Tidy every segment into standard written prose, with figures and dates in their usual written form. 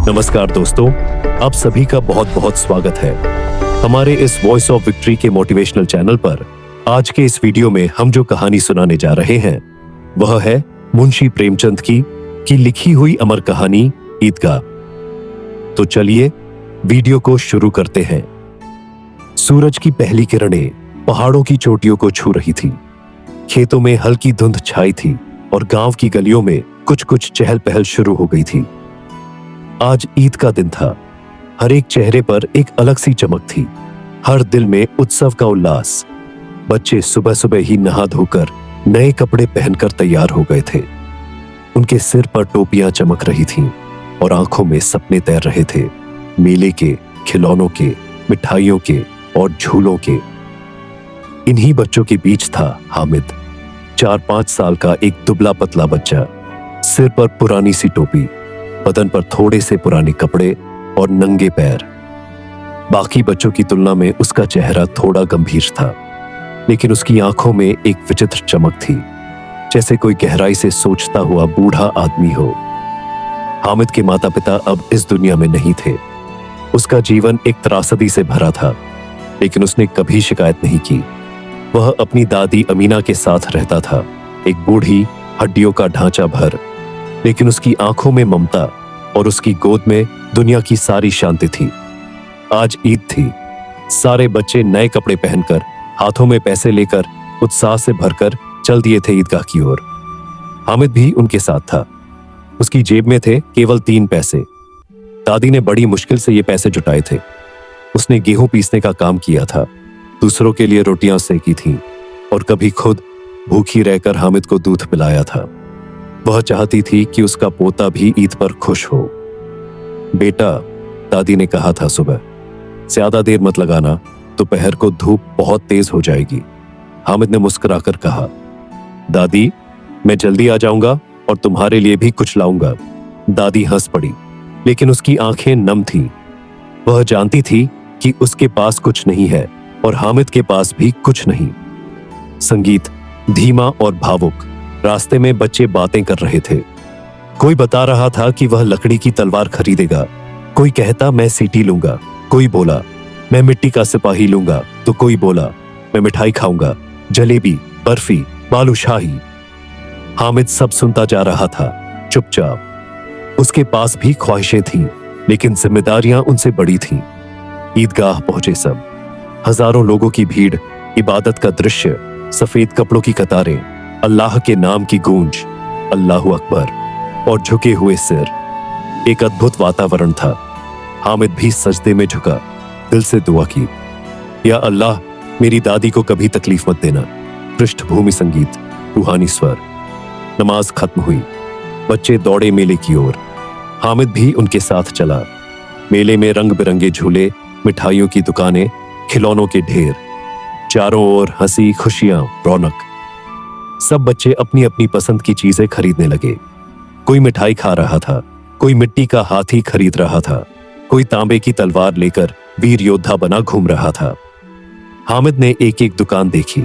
नमस्कार दोस्तों, आप सभी का बहुत बहुत स्वागत है हमारे इस वॉइस ऑफ विक्ट्री के मोटिवेशनल चैनल पर। आज के इस वीडियो में हम जो कहानी सुनाने जा रहे हैं वह है मुंशी प्रेमचंद की लिखी हुई अमर कहानी ईदगाह। तो चलिए वीडियो को शुरू करते हैं। सूरज की पहली किरणें पहाड़ों की चोटियों को छू रही थी। खेतों में हल्की धुंध छाई थी और गांव की गलियों में कुछ कुछ चहल पहल शुरू हो गई थी। आज ईद का दिन था। हर एक चेहरे पर एक अलग सी चमक थी, हर दिल में उत्सव का उल्लास। बच्चे सुबह सुबह ही नहा धोकर नए कपड़े पहनकर तैयार हो गए थे। उनके सिर पर टोपियां चमक रही थीं और आंखों में सपने तैर रहे थे, मेले के, खिलौनों के, मिठाइयों के और झूलों के। इन्हीं बच्चों के बीच था हामिद, 4-5 साल का एक दुबला पतला बच्चा, सिर पर पुरानी सी टोपी, बदन पर थोड़े से पुराने कपड़े और नंगे पैर। बाकी बच्चों की तुलना में उसका चेहरा थोड़ा गंभीर था, लेकिन उसकी आंखों में एक विचित्र चमक थी, जैसे कोई गहराई से सोचता हुआ बूढ़ा आदमी हो। हामिद के माता पिता अब इस दुनिया में नहीं थे। उसका जीवन एक त्रासदी से भरा था, लेकिन उसने कभी शिकायत नहीं की। वह अपनी दादी अमीना के साथ रहता था, एक बूढ़ी, हड्डियों का ढांचा भर, लेकिन उसकी आंखों में ममता और उसकी गोद में दुनिया की सारी शांति थी। आज ईद थी। सारे बच्चे नए कपड़े पहनकर, हाथों में पैसे लेकर उत्साह से भरकर चल दिए थे ईदगाह की ओर। हामिद भी उनके साथ था। उसकी जेब में थे केवल 3 पैसे। दादी ने बड़ी मुश्किल से ये पैसे जुटाए थे। उसने गेहूं पीसने का काम किया था, दूसरों के लिए रोटियां सेकी थीं और कभी खुद भूखी रहकर हामिद को दूध पिलाया था। वह चाहती थी कि उसका पोता भी ईद पर खुश हो। बेटा, दादी ने कहा था सुबह, ज्यादा देर मत लगाना, दोपहर को धूप बहुत तेज हो जाएगी। हामिद ने मुस्कुराकर कहा, दादी मैं जल्दी आ जाऊंगा और तुम्हारे लिए भी कुछ लाऊंगा। दादी हंस पड़ी, लेकिन उसकी आंखें नम थीं। वह जानती थी कि उसके पास कुछ नहीं है और हामिद के पास भी कुछ नहीं। संगीत धीमा और भावुक। रास्ते में बच्चे बातें कर रहे थे। कोई बता रहा था कि वह लकड़ी की तलवार खरीदेगा, कोई कहता मैं सीटी लूंगा, कोई बोला मैं मिट्टी का सिपाही लूंगा, तो कोई बोला मैं मिठाई खाऊंगा, जलेबी, बर्फी, बालूशाही। हामिद सब सुनता जा रहा था, चुपचाप। उसके पास भी ख्वाहिशें थीं, लेकिन जिम्मेदारियां उनसे बड़ी थीं। ईदगाह पहुंचे सब। हजारों लोगों की भीड़, इबादत का दृश्य, सफेद कपड़ों की कतारें, अल्लाह के नाम की गूंज, अल्लाहु अकबर, और झुके हुए सिर। एक अद्भुत वातावरण था। हामिद भी सजदे में झुका, दिल से दुआ की, या अल्लाह मेरी दादी को कभी तकलीफ मत देना। पृष्ठभूमि संगीत, रूहानी स्वर। नमाज खत्म हुई। बच्चे दौड़े मेले की ओर। हामिद भी उनके साथ चला। मेले में रंग बिरंगे झूले, मिठाइयों की दुकानें, खिलौनों के ढेर, चारों ओर हंसी, खुशियां, रौनक। सब बच्चे अपनी अपनी पसंद की चीजें खरीदने लगे। कोई मिठाई खा रहा था, कोई मिट्टी का हाथी खरीद रहा था, कोई तांबे की तलवार लेकर वीर योद्धा बना घूम रहा था। हामिद ने एक एक दुकान देखी।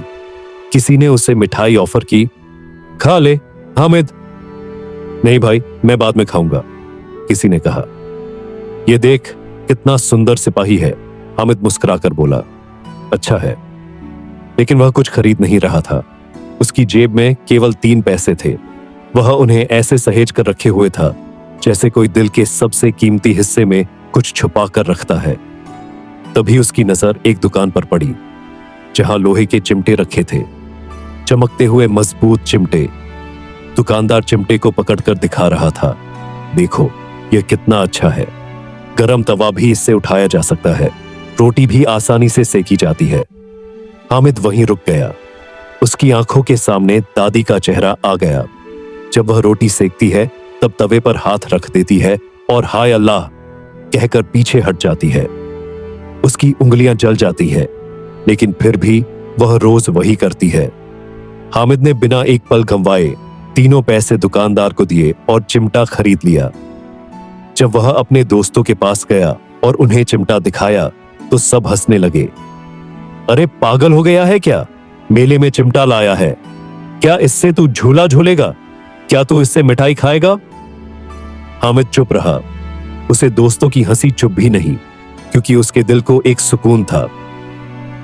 किसी ने उसे मिठाई ऑफर की, खा ले हामिद। नहीं भाई, मैं बाद में खाऊंगा, किसी ने कहा। यह देख कितना सुंदर सिपाही है, हामिद मुस्कुराकर बोला। अच्छा है, लेकिन वह कुछ खरीद नहीं रहा था। उसकी जेब में केवल 3 पैसे थे। वह उन्हें ऐसे सहेज कर रखे हुए था जैसे कोई दिल के सबसे कीमती हिस्से में कुछ छुपा कर रखता है। तभी उसकी नजर एक दुकान पर पड़ी, जहां लोहे के चिमटे रखे थे, चमकते हुए मजबूत चिमटे। दुकानदार चिमटे को पकड़कर दिखा रहा था, देखो यह कितना अच्छा है, गरम तवा भी इससे उठाया जा सकता है, रोटी भी आसानी से सेकी जाती है। हामिद वहीं रुक गया। उसकी आंखों के सामने दादी का चेहरा आ गया। जब वह रोटी सेकती है तब तवे पर हाथ रख देती है और हाय अल्लाह कहकर पीछे हट जाती है। उसकी उंगलियां जल जाती है, लेकिन फिर भी वह रोज वही करती है। हामिद ने बिना एक पल गंवाए 3 पैसे दुकानदार को दिए और चिमटा खरीद लिया। जब वह अपने दोस्तों के पास गया और उन्हें चिमटा दिखाया तो सब हंसने लगे। अरे पागल हो गया है क्या, मेले में चिमटा लाया है, क्या इससे तू झूला झूलेगा, क्या तू इससे मिठाई खाएगा? हामिद चुप रहा। उसे दोस्तों की हंसी चुप भी नहीं, क्योंकि उसके दिल को एक सुकून था।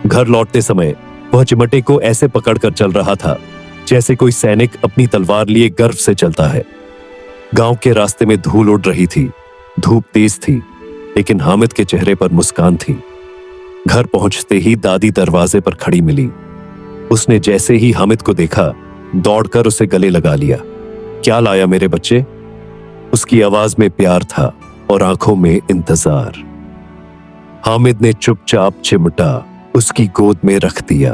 घर लौटते समय वह चिमटे को ऐसे पकड़कर चल रहा था जैसे कोई सैनिक अपनी तलवार लिए गर्व से चलता है। गांव के रास्ते में धूल उड़ रही थी, धूप तेज थी, लेकिन हामिद के चेहरे पर मुस्कान थी। घर पहुंचते ही दादी दरवाजे पर खड़ी मिली। उसने जैसे ही हामिद को देखा, दौड़कर उसे गले लगा लिया। क्या लाया मेरे बच्चे? उसकी आवाज में प्यार था और आंखों में इंतजार। हामिद ने चुपचाप चिमटा उसकी गोद में रख दिया।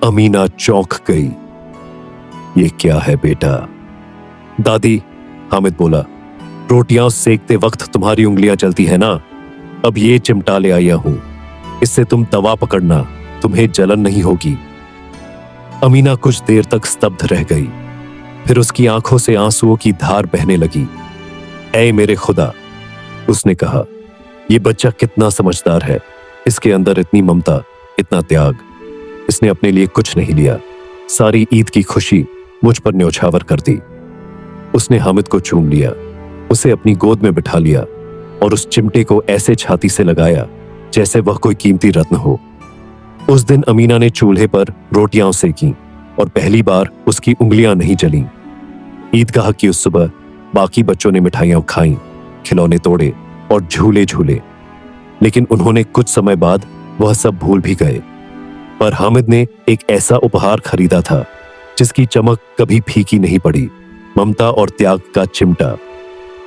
अमीना चौंक गई। ये क्या है बेटा? दादी, हामिद बोला, रोटियां सेकते वक्त तुम्हारी उंगलियां चलती है ना, अब ये चिमटा ले आया हूं, इससे तुम तवा पकड़ना, तुम्हें जलन नहीं होगी। अमीना कुछ देर तक स्तब्ध रह गई, फिर उसकी आंखों से आंसुओं की धार बहने लगी। ऐ मेरे खुदा, उसने कहा, ये बच्चा कितना समझदार है, इसके अंदर इतनी ममता, इतना त्याग। इसने अपने लिए कुछ नहीं लिया, सारी ईद की खुशी मुझ पर न्यौछावर कर दी। उसने हामिद को चूम लिया, उसे अपनी गोद में बिठा लिया और उस चिमटे को ऐसे छाती से लगाया जैसे वह कोई कीमती रत्न हो। उस दिन अमीना ने चूल्हे पर रोटियां सेकीं और पहली बार उसकी उंगलियां नहीं जलीं। ईदगाह की उस सुबह बाकी बच्चों ने मिठाइयां खाईं, खिलौने तोड़े और झूले झूले, लेकिन उन्होंने कुछ समय बाद वह सब भूल भी गए। पर हामिद ने एक ऐसा उपहार खरीदा था जिसकी चमक कभी फीकी नहीं पड़ी, ममता और त्याग का चिमटा।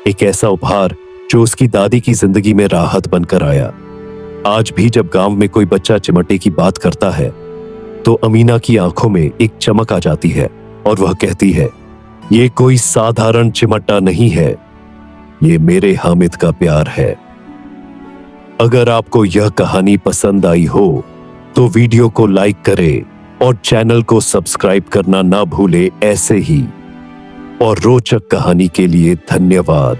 एक ऐसा उपहार जो उसकी दादी की जिंदगी में राहत बनकर आया। आज भी जब गांव में कोई बच्चा चिमटे की बात करता है तो अमीना की आंखों में एक चमक आ जाती है और वह कहती है, ये कोई साधारण चिमटा नहीं है, ये मेरे हामिद का प्यार है। अगर आपको यह कहानी पसंद आई हो तो वीडियो को लाइक करें और चैनल को सब्सक्राइब करना ना भूले। ऐसे ही और रोचक कहानी के लिए धन्यवाद।